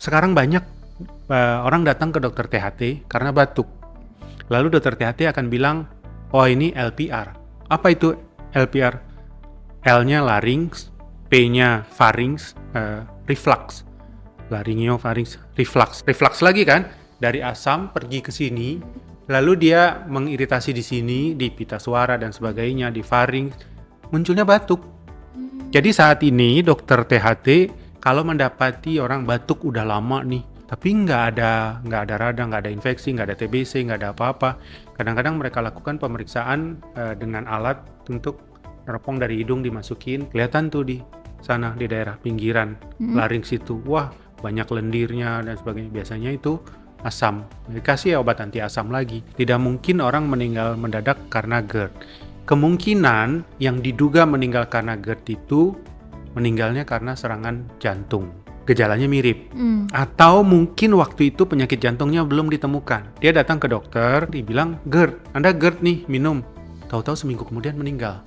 Sekarang banyak orang datang ke dokter THT karena batuk. Lalu dokter THT akan bilang, oh ini LPR. Apa itu LPR? L-nya larynx, P-nya pharynx, reflux. Laryngopharynx, reflux. Reflux lagi kan? Dari asam pergi ke sini, lalu dia mengiritasi di sini, di pita suara dan sebagainya, di pharynx, munculnya batuk. Jadi saat ini dokter THT kalau mendapati orang batuk udah lama nih, tapi nggak ada radang, nggak ada infeksi, nggak ada TBC, nggak ada apa-apa. Kadang-kadang mereka lakukan pemeriksaan dengan alat untuk neropong dari hidung dimasukin, kelihatan tuh di sana di daerah pinggiran larynx itu, wah banyak lendirnya dan sebagainya. Biasanya itu asam, dikasih obat anti asam lagi. Tidak mungkin orang meninggal mendadak karena GERD. Kemungkinan yang diduga meninggal karena GERD itu meninggalnya karena serangan jantung. Gejalanya mirip. Atau mungkin waktu itu penyakit jantungnya belum ditemukan. Dia datang ke dokter, dibilang GERD, Anda GERD nih, minum. Tahu-tahu seminggu kemudian meninggal.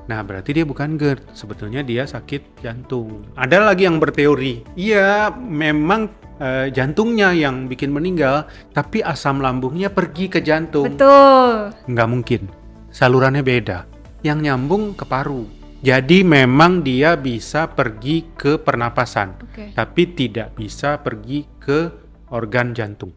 Nah, berarti dia bukan GERD. Sebetulnya dia sakit jantung. Ada lagi yang berteori, iya memang jantungnya yang bikin meninggal, tapi asam lambungnya pergi ke jantung. Betul. Nggak mungkin. Salurannya beda. Yang nyambung ke paru. Jadi memang dia bisa pergi ke pernapasan, tapi tidak bisa pergi ke organ jantung.